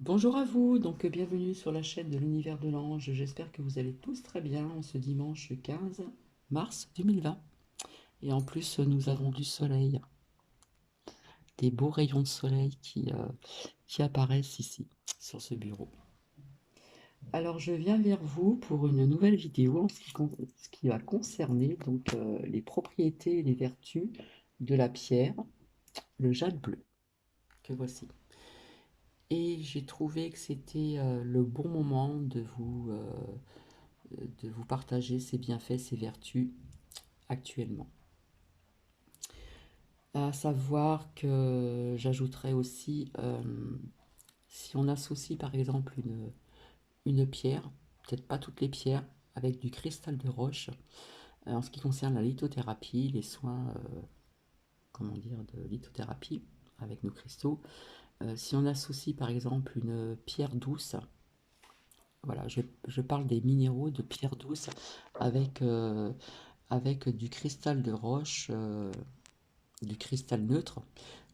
Bonjour à vous, donc bienvenue sur la chaîne de l'univers de l'ange. J'espère que vous allez tous très bien en ce dimanche 15 mars 2020. Et en plus, nous avons du soleil, des beaux rayons de soleil qui apparaissent ici, sur ce bureau. Alors, je viens vers vous pour une nouvelle vidéo en ce qui va concerner donc, les propriétés et les vertus de la pierre, le jade bleu, que voici. Et j'ai trouvé que c'était le bon moment de vous partager ses bienfaits, ses vertus actuellement. À savoir que j'ajouterais aussi, si on associe par exemple une pierre, peut-être pas toutes les pierres, avec du cristal de roche, en ce qui concerne la lithothérapie, les soins, comment dire, de lithothérapie avec nos cristaux, si on associe par exemple une pierre douce, voilà, je parle des minéraux de pierre douce avec, avec du cristal de roche, du cristal neutre.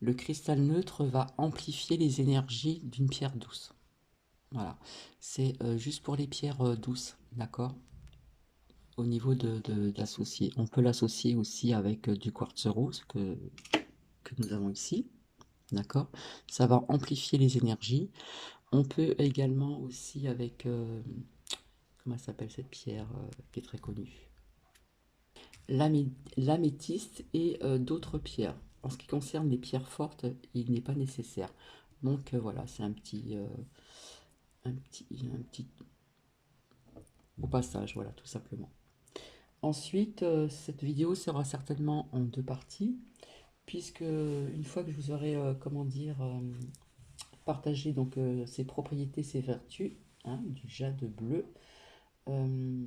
Le cristal neutre va amplifier les énergies d'une pierre douce. Voilà, c'est juste pour les pierres douces, d'accord? Au niveau d'associer. On peut l'associer aussi avec du quartz rose que nous avons ici, d'accord? Ça va amplifier les énergies. On peut également aussi avec, comment s'appelle cette pierre qui est très connue? L'améthyste et d'autres pierres. En ce qui concerne les pierres fortes, il n'est pas nécessaire. Donc voilà, c'est un petit au passage, voilà, tout simplement. Ensuite, cette vidéo sera certainement en deux parties, puisque une fois que je vous aurai, comment dire, partagé donc ses propriétés, ses vertus, hein, du jade bleu, euh,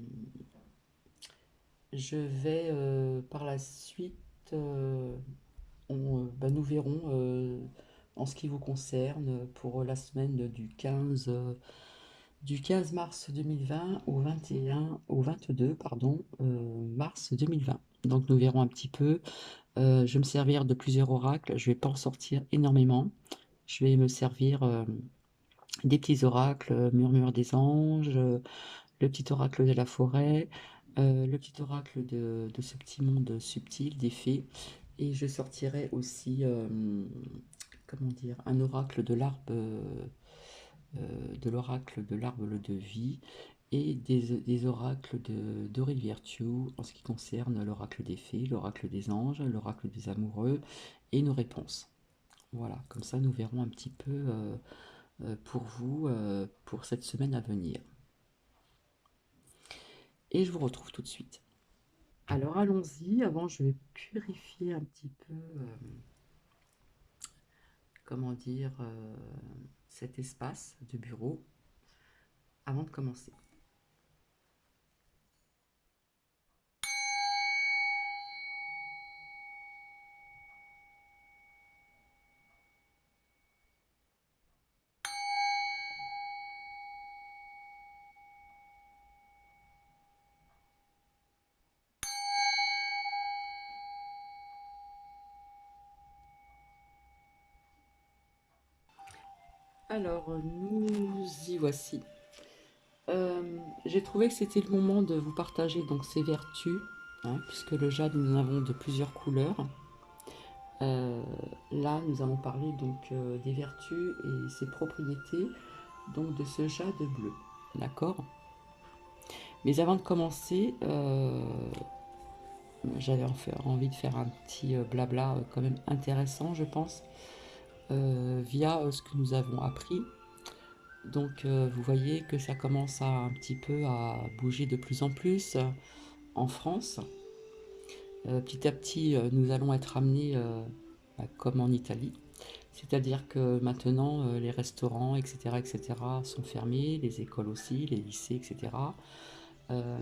je vais par la suite, nous verrons en ce qui vous concerne pour la semaine du 15 mars 2020 au 21, au 22 pardon, mars 2020. Donc nous verrons un petit peu. Je vais me servir de plusieurs oracles. Je ne vais pas en sortir énormément. Je vais me servir des petits oracles, murmure des anges, le petit oracle de la forêt, le petit oracle de ce petit monde subtil des fées. Et je sortirai aussi, comment dire, un oracle de l'oracle de l'arbre de vie et des oracles d'Aurel Virtue en ce qui concerne l'oracle des fées, l'oracle des anges, l'oracle des amoureux et nos réponses. Voilà, comme ça nous verrons un petit peu pour vous pour cette semaine à venir. Et je vous retrouve tout de suite. Alors allons-y, avant je vais purifier un petit peu, comment dire, cet espace de bureau avant de commencer. Alors nous y voici. J'ai trouvé que c'était le moment de vous partager donc ces vertus, hein, puisque le jade nous en avons de plusieurs couleurs. Euh, Là nous allons parler donc des vertus et ses propriétés donc de ce jade bleu, d'accord? Mais avant de commencer, j'avais envie de faire un petit blabla quand même intéressant, je pense, via ce que nous avons appris. Donc vous voyez que ça commence un petit peu à bouger de plus en plus en France. Petit à petit, nous allons être amenés comme en Italie. C'est-à-dire que maintenant, les restaurants, etc., sont fermés, les écoles aussi, les lycées, etc. Euh,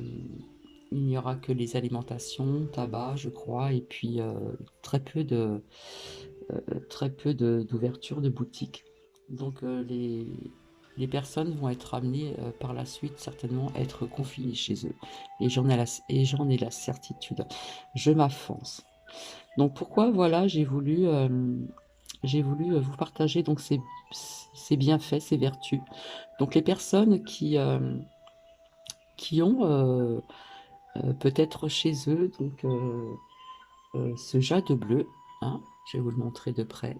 il n'y aura que les alimentations, tabac, je crois, et puis très peu d'ouverture de boutiques. Donc les personnes vont être amenées par la suite certainement à être confinées chez eux. Et j'en ai la certitude. Je m'avance. Donc pourquoi voilà, j'ai voulu j'ai voulu vous partager donc ces bienfaits, ces vertus. Donc les personnes qui ont peut-être chez eux donc ce jade bleu, hein, je vais vous le montrer de près.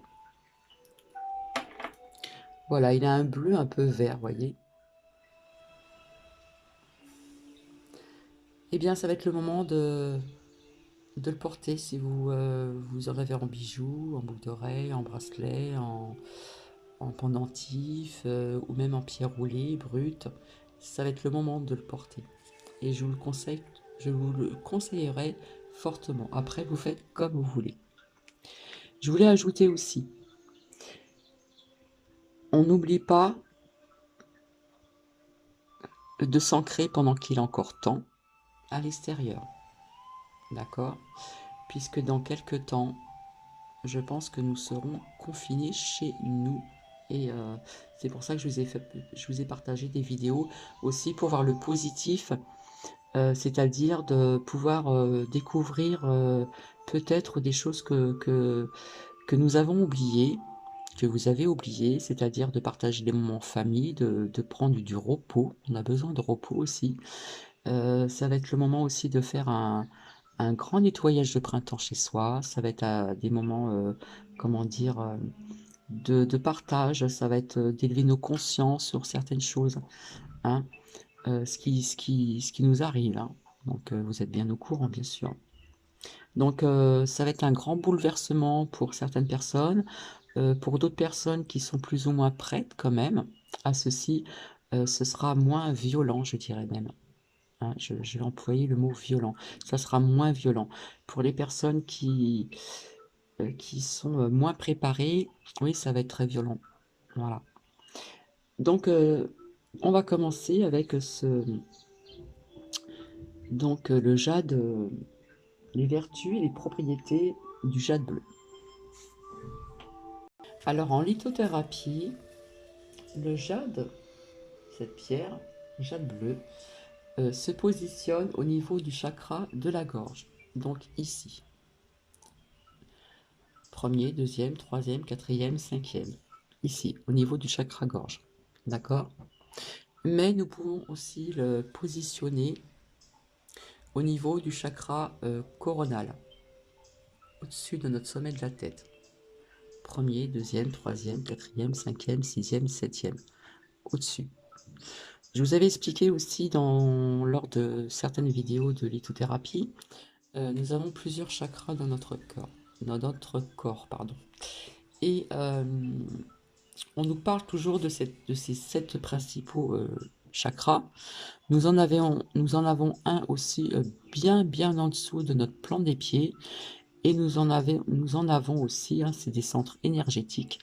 Voilà, il a un bleu un peu vert, voyez. Eh bien, ça va être le moment de le porter si vous en avez en bijoux, en boucle d'oreille, en bracelet, en pendentif ou même en pierre roulée brute. Ça va être le moment de le porter. Et je vous le conseillerais fortement. Après, vous faites comme vous voulez. Je voulais ajouter aussi, on n'oublie pas de s'ancrer pendant qu'il est encore temps à l'extérieur. D'accord? Puisque dans quelques temps, je pense que nous serons confinés chez nous. Et c'est pour ça que je vous ai partagé des vidéos aussi pour voir le positif, c'est-à-dire de pouvoir découvrir peut-être des choses que nous avons oubliées, que vous avez oubliées, c'est-à-dire de partager des moments en famille, de prendre du repos. On a besoin de repos aussi. Ça va être le moment aussi de faire un grand nettoyage de printemps chez soi. Ça va être à des moments, comment dire, de partage. Ça va être d'élever nos consciences sur certaines choses, hein, ce qui nous arrive, hein. Donc, vous êtes bien au courant, bien sûr. Donc, ça va être un grand bouleversement pour certaines personnes. Pour d'autres personnes qui sont plus ou moins prêtes quand même à ceci, ce sera moins violent, je dirais même. Hein, je vais employer le mot violent. Ça sera moins violent. Pour les personnes qui sont moins préparées, oui, ça va être très violent. Voilà. Donc, on va commencer avec le jade, les vertus et les propriétés du jade bleu. Alors, en lithothérapie, le jade, cette pierre, jade bleu, se positionne au niveau du chakra de la gorge. Donc ici. Premier, deuxième, troisième, quatrième, cinquième. Ici, au niveau du chakra gorge. D'accord? Mais nous pouvons aussi le positionner au niveau du chakra coronal, au-dessus de notre sommet de la tête. Premier, deuxième, troisième, quatrième, cinquième, sixième, septième. Au-dessus. Je vous avais expliqué aussi lors de certaines vidéos de lithothérapie, nous avons plusieurs chakras dans notre corps. Pardon. Et on nous parle toujours de ces 7 principaux chakras. Nous en avons un aussi bien en dessous de notre plan des pieds. Et nous en avons aussi, hein, c'est des centres énergétiques,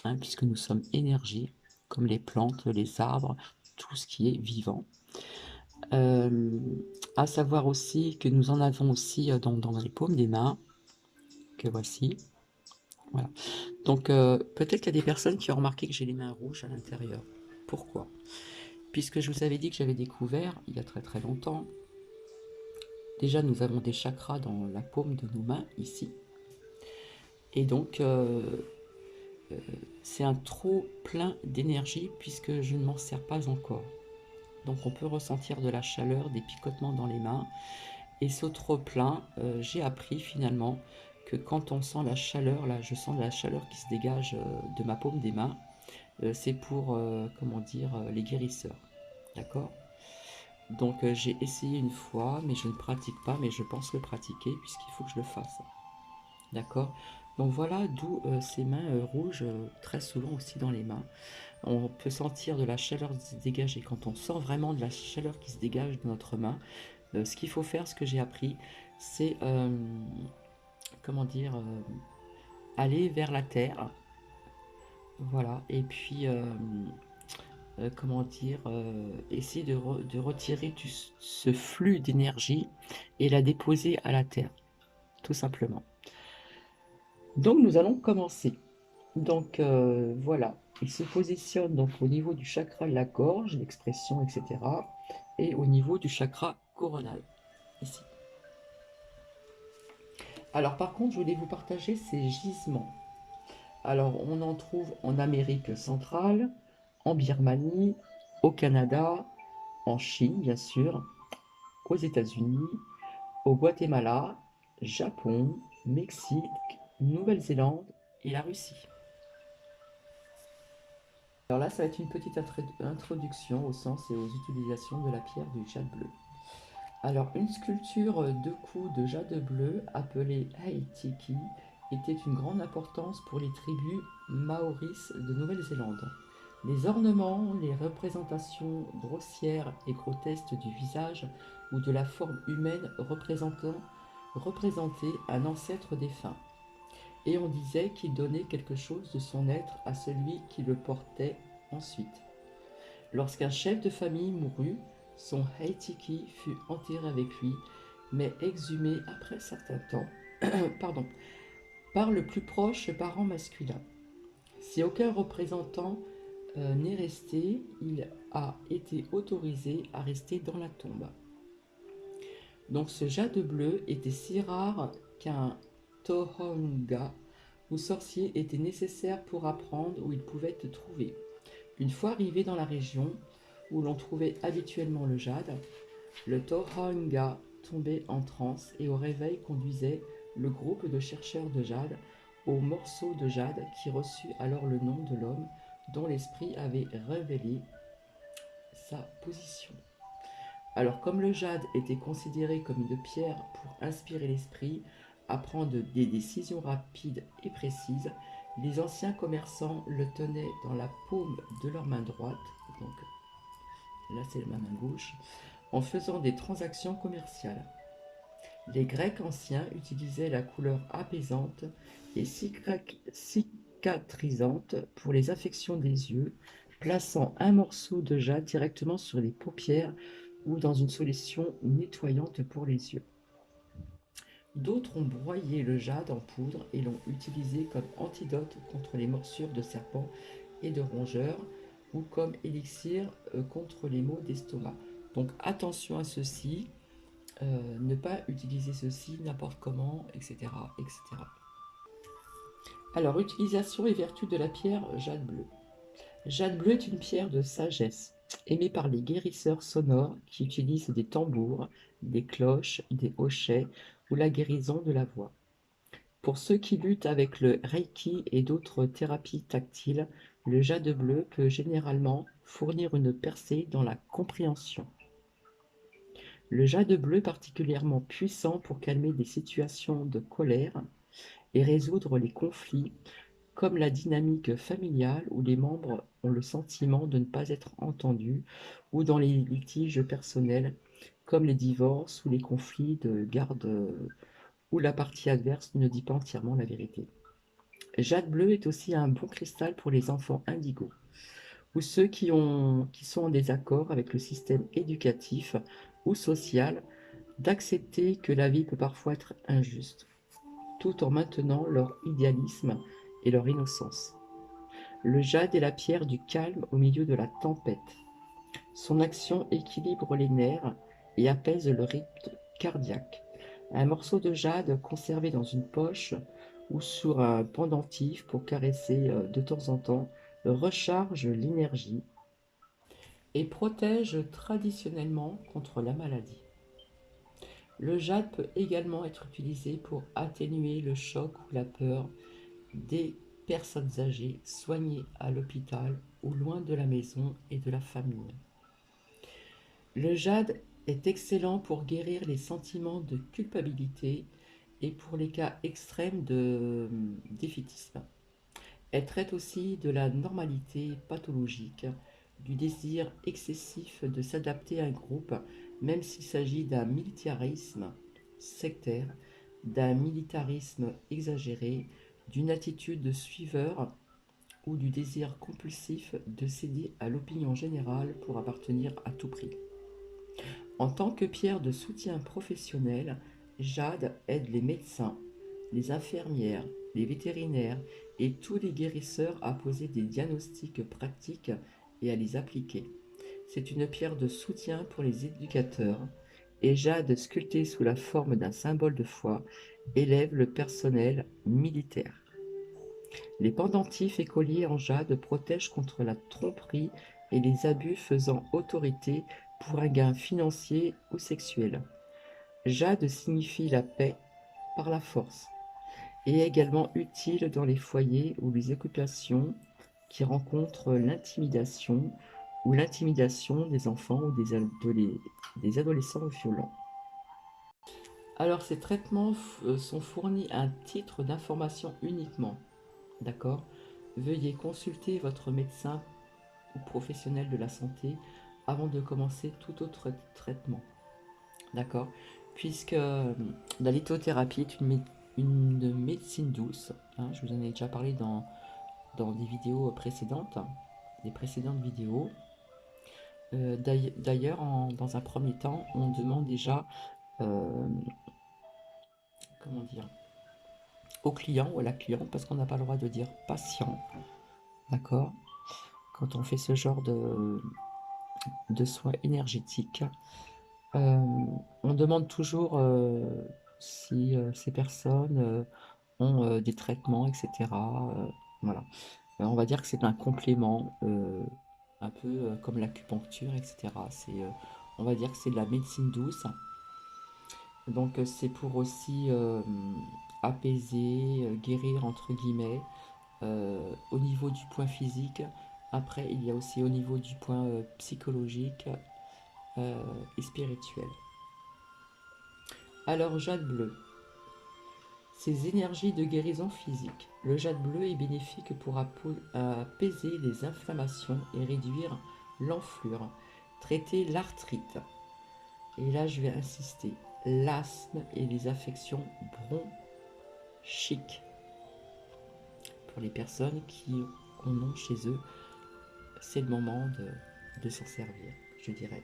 hein, puisque nous sommes énergie, comme les plantes, les arbres, tout ce qui est vivant. À savoir aussi que nous en avons aussi dans les paumes des mains, que voici. Voilà. Donc peut-être qu'il y a des personnes qui ont remarqué que j'ai les mains rouges à l'intérieur. Pourquoi? Puisque je vous avais dit que j'avais découvert, il y a très très longtemps, déjà nous avons des chakras dans la paume de nos mains, ici. Et donc c'est un trop plein d'énergie puisque je ne m'en sers pas encore. Donc on peut ressentir de la chaleur, des picotements dans les mains. Et ce trop plein, j'ai appris finalement que quand on sent la chaleur, là je sens de la chaleur qui se dégage de ma paume des mains, c'est pour, comment dire, les guérisseurs. D'accord? Donc j'ai essayé une fois, mais je ne pratique pas, mais je pense le pratiquer puisqu'il faut que je le fasse. D'accord? Donc voilà d'où ces mains rouges, très souvent aussi dans les mains. On peut sentir de la chaleur se dégager. Quand on sent vraiment de la chaleur qui se dégage de notre main, ce qu'il faut faire, ce que j'ai appris, c'est, comment dire, aller vers la terre. Voilà. Et puis, comment dire, essayer de retirer ce flux d'énergie et la déposer à la terre, tout simplement. Donc nous allons commencer. Donc voilà, il se positionne donc au niveau du chakra de la gorge, l'expression, etc. Et au niveau du chakra coronal, ici. Alors par contre, je voulais vous partager ces gisements. Alors, on en trouve en Amérique centrale, en Birmanie, au Canada, en Chine, bien sûr, aux États-Unis, au Guatemala, Japon, Mexique, Nouvelle-Zélande et la Russie. Alors là, ça va être une petite introduction au sens et aux utilisations de la pierre du jade bleu. Alors, une sculpture de coups de jade bleu appelée Haitiki était une grande importance pour les tribus maoris de Nouvelle-Zélande. Les ornements, les représentations grossières et grotesques du visage ou de la forme humaine représentaient un ancêtre défunt. Et on disait qu'il donnait quelque chose de son être à celui qui le portait ensuite. Lorsqu'un chef de famille mourut, son Heitiki fut enterré avec lui, mais exhumé après un certain temps pardon, par le plus proche parent masculin. Si aucun représentant n'est resté, il a été autorisé à rester dans la tombe. Donc ce jade bleu était si rare qu'un tohonga ou sorcier était nécessaire pour apprendre où il pouvait être trouvé. Une fois arrivé dans la région où l'on trouvait habituellement le jade, le tohonga tombait en transe et au réveil conduisait le groupe de chercheurs de jade au morceau de jade qui reçut alors le nom de l'homme dont l'esprit avait révélé sa position. Alors comme le jade était considéré comme une pierre pour inspirer l'esprit, à prendre des décisions rapides et précises, les anciens commerçants le tenaient dans la paume de leur main droite, donc là c'est ma main gauche, en faisant des transactions commerciales. Les Grecs anciens utilisaient la couleur apaisante et cicatrisante pour les affections des yeux, plaçant un morceau de jade directement sur les paupières ou dans une solution nettoyante pour les yeux. D'autres ont broyé le jade en poudre et l'ont utilisé comme antidote contre les morsures de serpents et de rongeurs ou comme élixir contre les maux d'estomac. Donc attention à ceci, ne pas utiliser ceci n'importe comment, etc., etc. Alors, utilisation et vertu de la pierre jade bleu. Jade bleu est une pierre de sagesse, aimée par les guérisseurs sonores qui utilisent des tambours, des cloches, des hochets ou la guérison de la voix. Pour ceux qui luttent avec le Reiki et d'autres thérapies tactiles, le jade bleu peut généralement fournir une percée dans la compréhension. Le jade bleu est particulièrement puissant pour calmer des situations de colère et résoudre les conflits, comme la dynamique familiale où les membres ont le sentiment de ne pas être entendus, ou dans les litiges personnels, comme les divorces ou les conflits de garde où la partie adverse ne dit pas entièrement la vérité. Jade bleu est aussi un bon cristal pour les enfants indigos, ou ceux qui sont en désaccord avec le système éducatif ou social, d'accepter que la vie peut parfois être injuste, tout en maintenant leur idéalisme et leur innocence. Le jade est la pierre du calme au milieu de la tempête. Son action équilibre les nerfs et apaise le rythme cardiaque. Un morceau de jade conservé dans une poche ou sur un pendentif pour caresser de temps en temps recharge l'énergie et protège traditionnellement contre la maladie. Le jade peut également être utilisé pour atténuer le choc ou la peur des personnes âgées soignées à l'hôpital ou loin de la maison et de la famille. Le jade est excellent pour guérir les sentiments de culpabilité et pour les cas extrêmes de défaitisme. Elle traite aussi de la normalité pathologique, du désir excessif de s'adapter à un groupe, même s'il s'agit d'un militarisme sectaire, d'un militarisme exagéré, d'une attitude de suiveur ou du désir compulsif de céder à l'opinion générale pour appartenir à tout prix. En tant que pierre de soutien professionnel, jade aide les médecins, les infirmières, les vétérinaires et tous les guérisseurs à poser des diagnostics pratiques et à les appliquer. C'est une pierre de soutien pour les éducateurs et jade sculptée sous la forme d'un symbole de foi élève le personnel militaire. Les pendentifs et colliers en jade protègent contre la tromperie et les abus faisant autorité pour un gain financier ou sexuel. Jade signifie la paix par la force et est également utile dans les foyers ou les occupations qui rencontrent l'intimidation ou l'intimidation des enfants ou des adolescents violents. Alors, ces traitements sont fournis à un titre d'information uniquement. D'accord? Veuillez consulter votre médecin ou professionnel de la santé avant de commencer tout autre traitement. D'accord? Puisque la lithothérapie est une médecine douce, hein, je vous en ai déjà parlé dans des vidéos précédentes, des précédentes vidéos. D'ailleurs, dans un premier temps, on demande déjà, euh, comment dire, au client ou à la cliente, parce qu'on n'a pas le droit de dire patient, d'accord? Quand on fait ce genre de soins énergétiques, on demande toujours si ces personnes ont des traitements, etc. Voilà. On va dire que c'est un complément, un peu comme l'acupuncture, etc. On va dire que c'est de la médecine douce. Donc c'est pour aussi apaiser, guérir entre guillemets, au niveau du point physique. Après, il y a aussi au niveau du point psychologique euh, et spirituel. Alors, jade bleu. Ces énergies de guérison physique. Le jade bleu est bénéfique pour apaiser les inflammations et réduire l'enflure, traiter l'arthrite. Et là, je vais insister, l'asthme et les affections bronchiques. Pour les personnes qui en ont chez eux, c'est le moment de s'en servir, je dirais.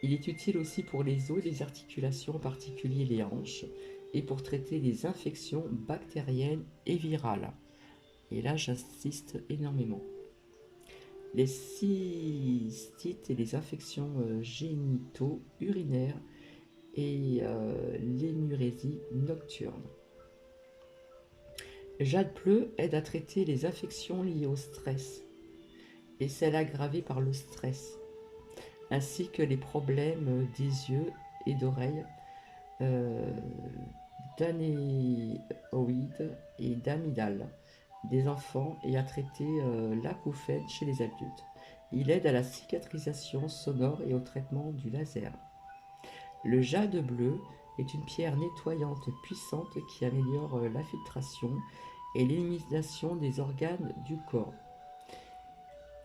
Il est utile aussi pour les os et les articulations, en particulier les hanches, et pour traiter les infections bactériennes et virales. Et là, j'insiste énormément. Les cystites et les infections génito-urinaires et l'énurésie nocturne. Jade bleu aide à traiter les infections liées au stress et celles aggravées par le stress, ainsi que les problèmes des yeux et d'oreilles, euh, d'anéroïdes et d'amygdale des enfants et à traiter l'acouphène chez les adultes. Il aide à la cicatrisation sonore et au traitement du laser. Le jade bleu est une pierre nettoyante puissante qui améliore la filtration et l'élimination des organes du corps.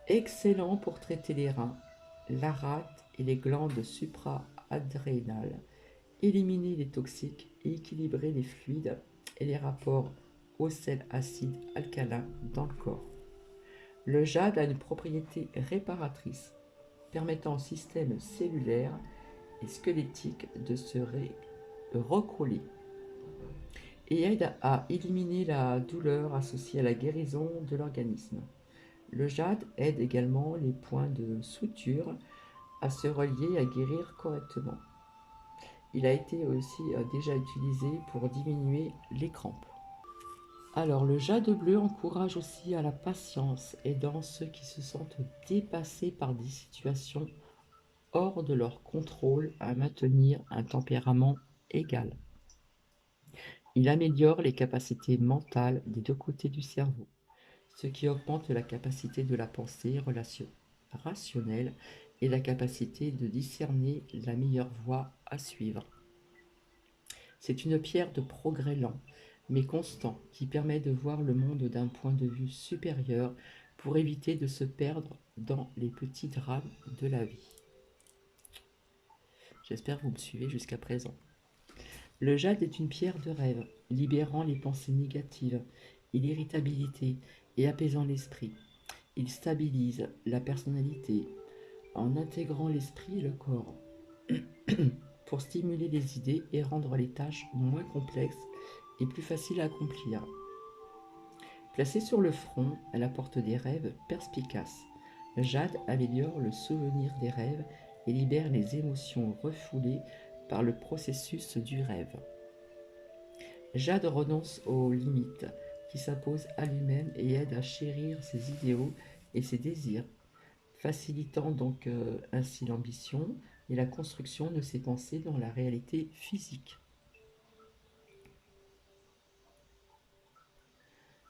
Excellent pour traiter les reins, la rate et les glandes supra-adrénales, éliminer les toxiques et équilibrer les fluides et les rapports au sel acide alcalin dans le corps. Le jade a une propriété réparatrice, permettant au système cellulaire et squelettique de se recoller et aide à éliminer la douleur associée à la guérison de l'organisme. Le jade aide également les points de suture à se relier et à guérir correctement. Il a été aussi déjà utilisé pour diminuer les crampes. Alors, le jade bleu encourage aussi à la patience, aidant ceux qui se sentent dépassés par des situations hors de leur contrôle à maintenir un tempérament égal. Il améliore les capacités mentales des deux côtés du cerveau, ce qui augmente la capacité de la pensée rationnelle et la capacité de discerner la meilleure voie à suivre. C'est une pierre de progrès lent, mais constant, qui permet de voir le monde d'un point de vue supérieur pour éviter de se perdre dans les petits drames de la vie. J'espère que vous me suivez jusqu'à présent. Le jade est une pierre de rêve, libérant les pensées négatives et l'irritabilité et apaisant l'esprit. Il stabilise la personnalité en intégrant l'esprit et le corps pour stimuler les idées et rendre les tâches moins complexes et plus faciles à accomplir. Placée sur le front, elle apporte des rêves perspicaces. Jade améliore le souvenir des rêves et libère les émotions refoulées par le processus du rêve. Jade renonce aux limites qui s'impose à lui-même et aide à chérir ses idéaux et ses désirs, facilitant donc ainsi l'ambition et la construction de ses pensées dans la réalité physique.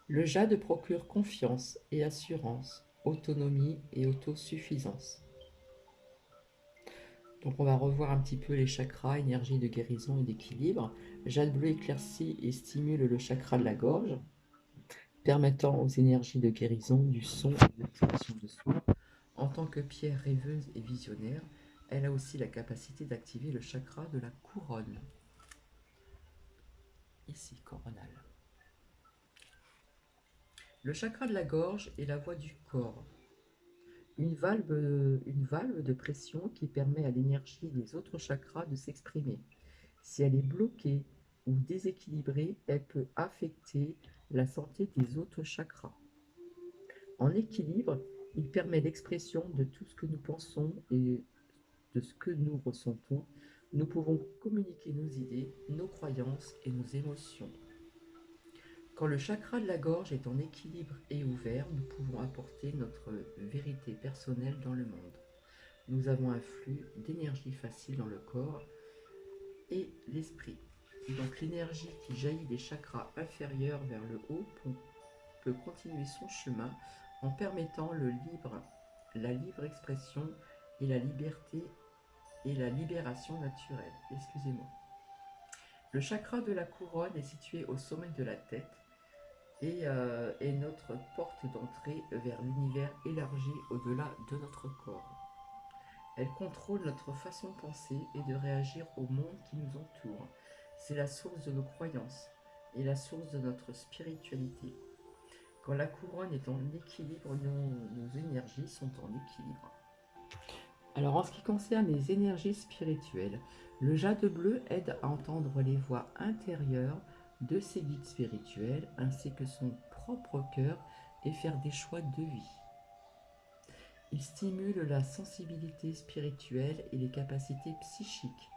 Le jade procure confiance et assurance, autonomie et autosuffisance. Donc on va revoir un petit peu les chakras, énergie de guérison et d'équilibre. Jade bleu éclaircit et stimule le chakra de la gorge, permettant aux énergies de guérison, du son et de l'expression de soi. En tant que pierre rêveuse et visionnaire, elle a aussi la capacité d'activer le chakra de la couronne. Ici, coronal. Le chakra de la gorge est la voie du corps. Une valve de pression qui permet à l'énergie des autres chakras de s'exprimer. Si elle est bloquée ou déséquilibrée, elle peut affecter la santé des autres chakras. En équilibre, il permet l'expression de tout ce que nous pensons et de ce que nous ressentons. Nous pouvons communiquer nos idées, nos croyances et nos émotions. Quand le chakra de la gorge est en équilibre et ouvert, nous pouvons apporter notre vérité personnelle dans le monde. Nous avons un flux d'énergie facile dans le corps et l'esprit. Donc l'énergie qui jaillit des chakras inférieurs vers le haut peut continuer son chemin en permettant la libre expression et la liberté et la libération naturelle. Excusez-moi. Le chakra de la couronne est situé au sommet de la tête et est notre porte d'entrée vers l'univers élargi au-delà de notre corps. Elle contrôle notre façon de penser et de réagir au monde qui nous entoure. C'est la source de nos croyances et la source de notre spiritualité. Quand la couronne est en équilibre, nos énergies sont en équilibre. Alors en ce qui concerne les énergies spirituelles, le jade bleu aide à entendre les voix intérieures de ses guides spirituels ainsi que son propre cœur et faire des choix de vie. Il stimule la sensibilité spirituelle et les capacités psychiques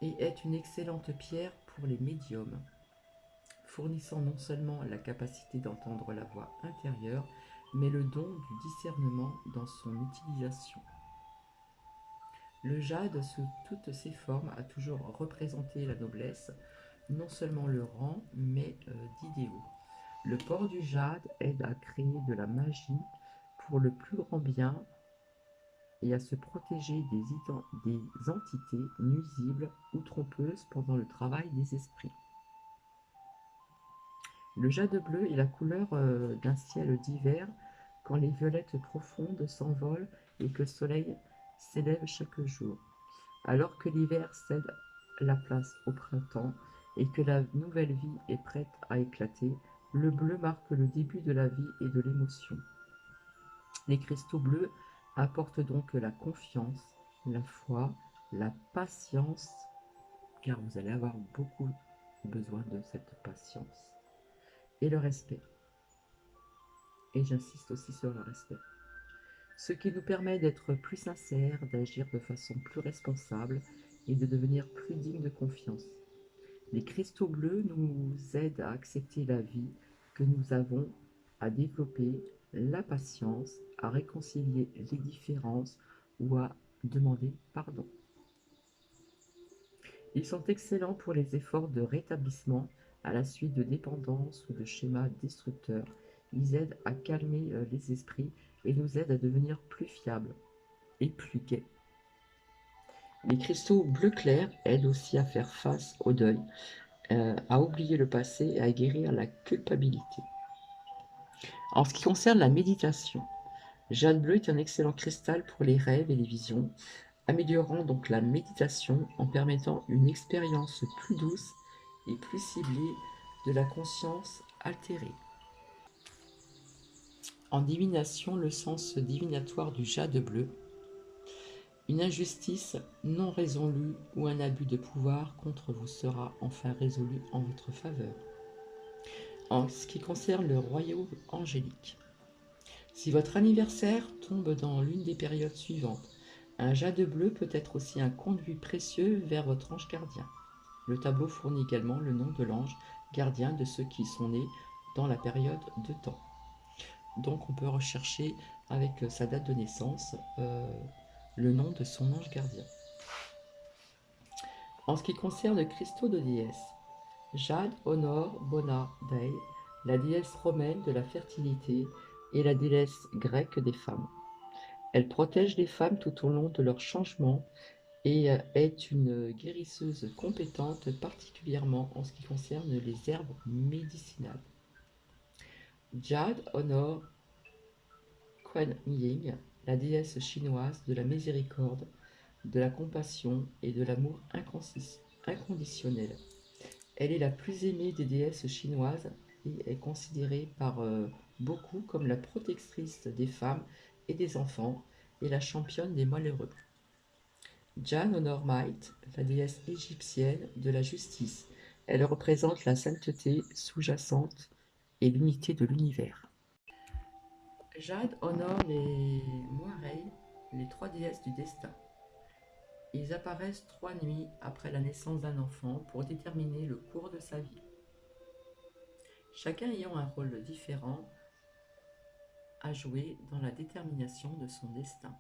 et est une excellente pierre pour les médiums, fournissant non seulement la capacité d'entendre la voix intérieure, mais le don du discernement dans son utilisation. Le jade, sous toutes ses formes, a toujours représenté la noblesse, non seulement le rang, mais d'idéaux. Le port du jade aide à créer de la magie pour le plus grand bien et à se protéger des entités nuisibles ou trompeuses pendant le travail des esprits. Le jade bleu est la couleur d'un ciel d'hiver quand les violettes profondes s'envolent et que le soleil s'élève chaque jour. Alors que l'hiver cède la place au printemps et que la nouvelle vie est prête à éclater, le bleu marque le début de la vie et de l'émotion. Les cristaux bleus apportent donc la confiance, la foi, la patience, car vous allez avoir beaucoup besoin de cette patience, et le respect. Et j'insiste aussi sur le respect. Ce qui nous permet d'être plus sincères, d'agir de façon plus responsable et de devenir plus dignes de confiance. Les cristaux bleus nous aident à accepter la vie que nous avons, à développer la patience, à réconcilier les différences ou à demander pardon. Ils sont excellents pour les efforts de rétablissement à la suite de dépendances ou de schémas destructeurs. Ils aident à calmer les esprits et nous aident à devenir plus fiables et plus gais. Les cristaux bleu clair aident aussi à faire face au deuil, à oublier le passé et à guérir la culpabilité. En ce qui concerne la méditation, jade bleu est un excellent cristal pour les rêves et les visions, améliorant donc la méditation en permettant une expérience plus douce et plus ciblée de la conscience altérée. En divination, le sens divinatoire du jade bleu. Une injustice non résolue ou un abus de pouvoir contre vous sera enfin résolu en votre faveur. En ce qui concerne le royaume angélique, si votre anniversaire tombe dans l'une des périodes suivantes, un jade bleu peut être aussi un conduit précieux vers votre ange gardien. Le tableau fournit également le nom de l'ange gardien de ceux qui sont nés dans la période de temps. Donc on peut rechercher avec sa date de naissance le nom de son ange gardien. En ce qui concerne le cristaux de déesse, Jade honore Bona Dei, la déesse romaine de la fertilité et la déesse grecque des femmes. Elle protège les femmes tout au long de leur changement et est une guérisseuse compétente, particulièrement en ce qui concerne les herbes médicinales. Jade honore Kuan Yin, la déesse chinoise de la miséricorde, de la compassion et de l'amour inconditionnel. Elle est la plus aimée des déesses chinoises et est considérée par beaucoup comme la protectrice des femmes et des enfants et la championne des malheureux. Jan honore Maït, la déesse égyptienne de la justice. Elle représente la sainteté sous-jacente et l'unité de l'univers. Jade honore les Moirei, les trois déesses du destin. Ils apparaissent 3 nuits après la naissance d'un enfant pour déterminer le cours de sa vie. Chacun ayant un rôle différent à jouer dans la détermination de son destin.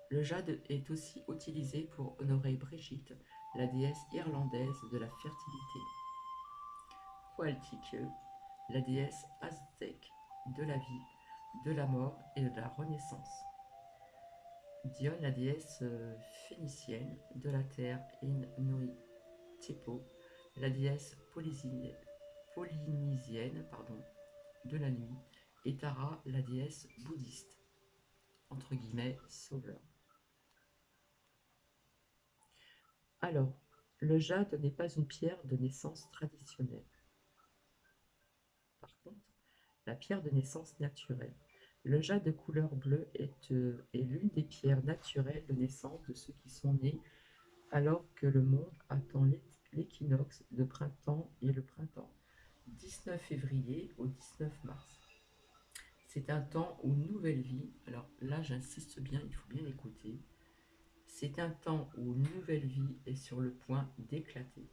Le jade est aussi utilisé pour honorer Brigitte, la déesse irlandaise de la fertilité. Coatlicue, la déesse aztèque de la vie, de la mort et de la renaissance. Dione, la déesse phénicienne de la terre, In-Nui Tepo, la déesse polynésienne de la nuit, et Tara, la déesse bouddhiste, entre guillemets, sauveur. Alors, le jade n'est pas une pierre de naissance traditionnelle. Par contre, la pierre de naissance naturelle. Le jade de couleur bleue est l'une des pierres naturelles de naissance de ceux qui sont nés alors que le monde attend l'équinoxe de printemps et le printemps, 19 février au 19 mars. C'est un temps où nouvelle vie, alors là j'insiste bien, il faut bien écouter, c'est un temps où une nouvelle vie est sur le point d'éclater,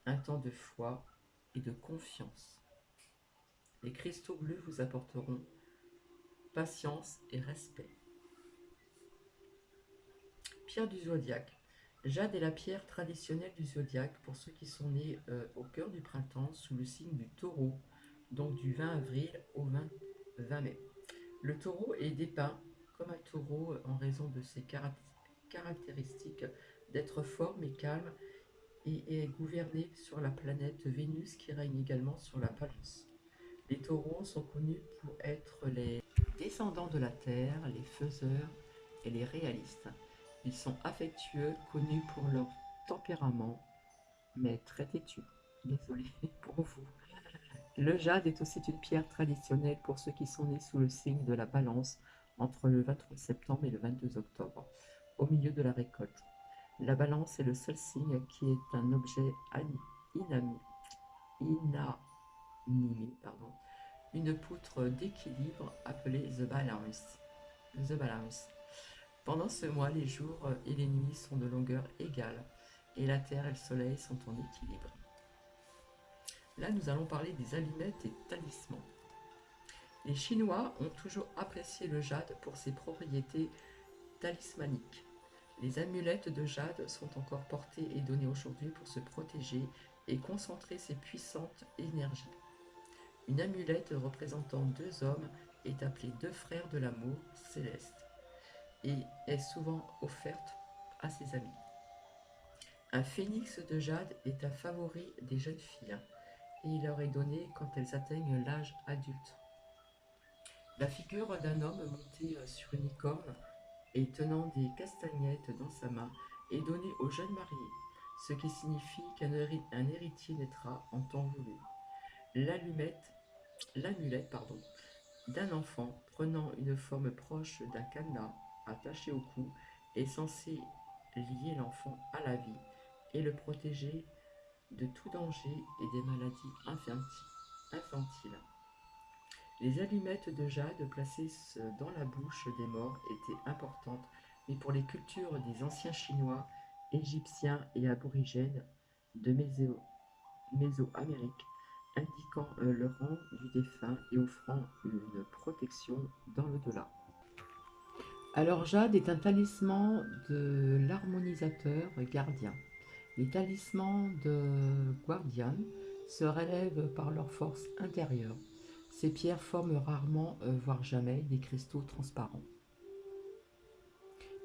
un temps de foi et de confiance. Les cristaux bleus vous apporteront patience et respect. Pierre du zodiaque. Jade est la pierre traditionnelle du zodiaque pour ceux qui sont nés au cœur du printemps sous le signe du taureau, donc du 20 avril au 20 mai. Le taureau est dépeint comme un taureau en raison de ses caractéristiques d'être fort mais calme et est gouverné sur la planète Vénus qui règne également sur la balance. Les taureaux sont connus pour être les descendants de la Terre, les faiseurs et les réalistes. Ils sont affectueux, connus pour leur tempérament, mais très têtus. Désolé pour vous. Le jade est aussi une pierre traditionnelle pour ceux qui sont nés sous le signe de la balance entre le 23 septembre et le 22 octobre, au milieu de la récolte. La balance est le seul signe qui est un objet inanimé, une poutre d'équilibre appelée The Balance. The Balance. Pendant ce mois, les jours et les nuits sont de longueur égale et la Terre et le Soleil sont en équilibre. Là, nous allons parler des allumettes et talismans. Les Chinois ont toujours apprécié le jade pour ses propriétés talismaniques. Les amulettes de jade sont encore portées et données aujourd'hui pour se protéger et concentrer ses puissantes énergies. Une amulette représentant 2 hommes est appelée 2 frères de l'amour céleste et est souvent offerte à ses amis. Un phénix de jade est un favori des jeunes filles et il leur est donné quand elles atteignent l'âge adulte. La figure d'un homme monté sur une licorne et tenant des castagnettes dans sa main est donnée aux jeunes mariés, ce qui signifie qu'un héritier naîtra en temps voulu. L'amulette d'un enfant prenant une forme proche d'un cadenas attaché au cou est censée lier l'enfant à la vie et le protéger de tout danger et des maladies infantiles. Les allumettes de jade placées dans la bouche des morts étaient importantes, mais pour les cultures des anciens Chinois, Égyptiens et aborigènes de Mésoamérique, indiquant le rang du défunt et offrant une protection dans l'au-delà. Alors Jade est un talisman de l'harmonisateur gardien. Les talismans de Guardian se relèvent par leur force intérieure. Ces pierres forment rarement, voire jamais, des cristaux transparents.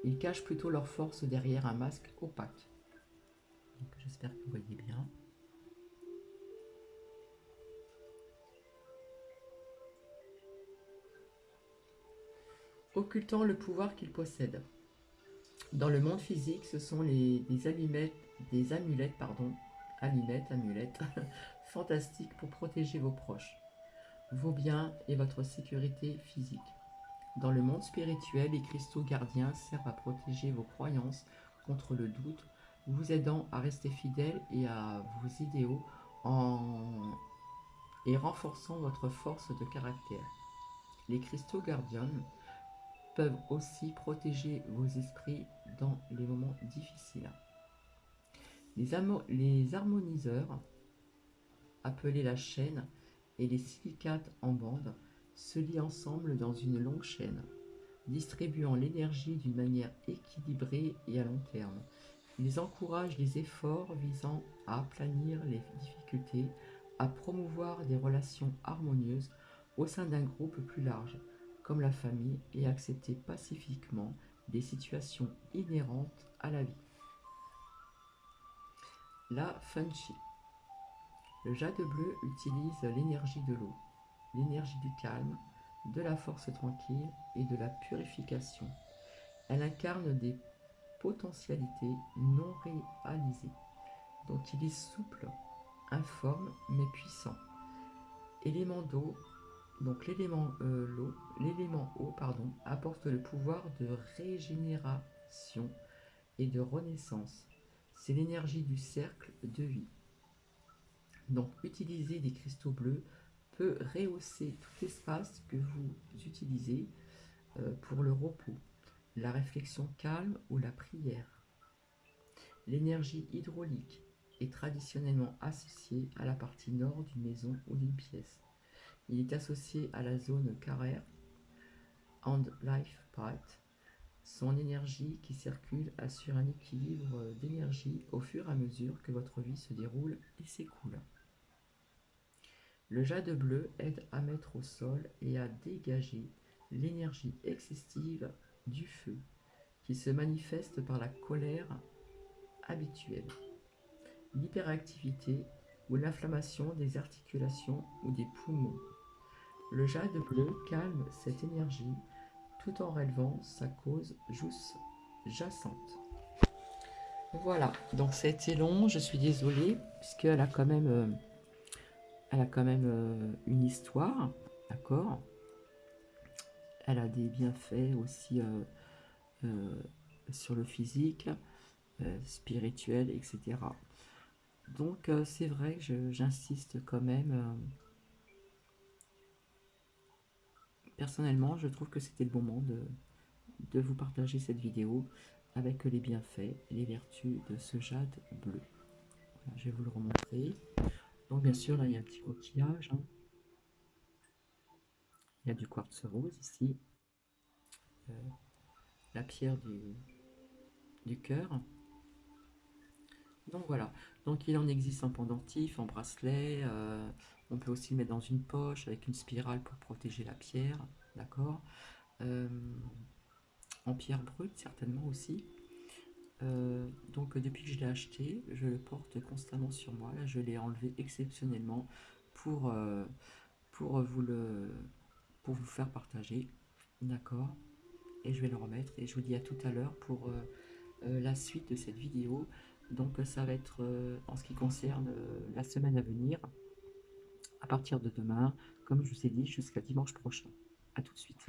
Ils cachent plutôt leur force derrière un masque opaque. J'espère que vous voyez bien. Occultant le pouvoir qu'ils possèdent. Dans le monde physique, ce sont des amulettes fantastiques pour protéger vos proches, vos biens et votre sécurité physique. Dans le monde spirituel, les cristaux gardiens servent à protéger vos croyances contre le doute, vous aidant à rester fidèle et à vos idéaux et renforçant votre force de caractère. Les cristaux gardiens peuvent aussi protéger vos esprits dans les moments difficiles. Les harmoniseurs, appelés la chaîne, et les silicates en bande se lient ensemble dans une longue chaîne, distribuant l'énergie d'une manière équilibrée et à long terme. Ils encouragent les efforts visant à aplanir les difficultés, à promouvoir des relations harmonieuses au sein d'un groupe plus large, comme la famille, et accepter pacifiquement des situations inhérentes à la vie. La Funchi. Le jade bleu utilise l'énergie de l'eau, l'énergie du calme, de la force tranquille et de la purification. Elle incarne des potentialités non réalisées. Donc il est souple, informe mais puissant. Élément d'eau, donc l'élément eau apporte le pouvoir de régénération et de renaissance. C'est l'énergie du cercle de vie. Donc utiliser des cristaux bleus peut rehausser tout espace que vous utilisez pour le repos, la réflexion calme ou la prière. L'énergie hydraulique est traditionnellement associée à la partie nord d'une maison ou d'une pièce. Il est associé à la zone carrère and life path. Son énergie qui circule assure un équilibre d'énergie au fur et à mesure que votre vie se déroule et s'écoule. Le jade bleu aide à mettre au sol et à dégager l'énergie excessive du feu qui se manifeste par la colère habituelle, l'hyperactivité ou l'inflammation des articulations ou des poumons. Le jade bleu calme cette énergie tout en relevant sa cause jacente. Voilà, donc ça a été long, je suis désolée, puisqu'elle a quand même, une histoire, d'accord. Elle a des bienfaits aussi sur le physique, spirituel, etc. Donc c'est vrai que j'insiste quand même. Personnellement, je trouve que c'était le bon moment de vous partager cette vidéo avec les bienfaits et les vertus de ce jade bleu. Voilà, je vais vous le remontrer. Donc bien sûr, là il y a un petit coquillage. Hein. Il y a du quartz rose ici. La pierre du cœur. Donc voilà, donc il en existe en pendentif, en bracelet, on peut aussi le mettre dans une poche avec une spirale pour protéger la pierre, d'accord, en pierre brute certainement aussi. Donc depuis que je l'ai acheté, je le porte constamment sur moi. Là, je l'ai enlevé exceptionnellement pour, pour, vous le, pour vous faire partager, d'accord. Et je vais le remettre et je vous dis à tout à l'heure pour la suite de cette vidéo. Donc ça va être en ce qui concerne la semaine à venir, à partir de demain, comme je vous ai dit, jusqu'à dimanche prochain. A tout de suite.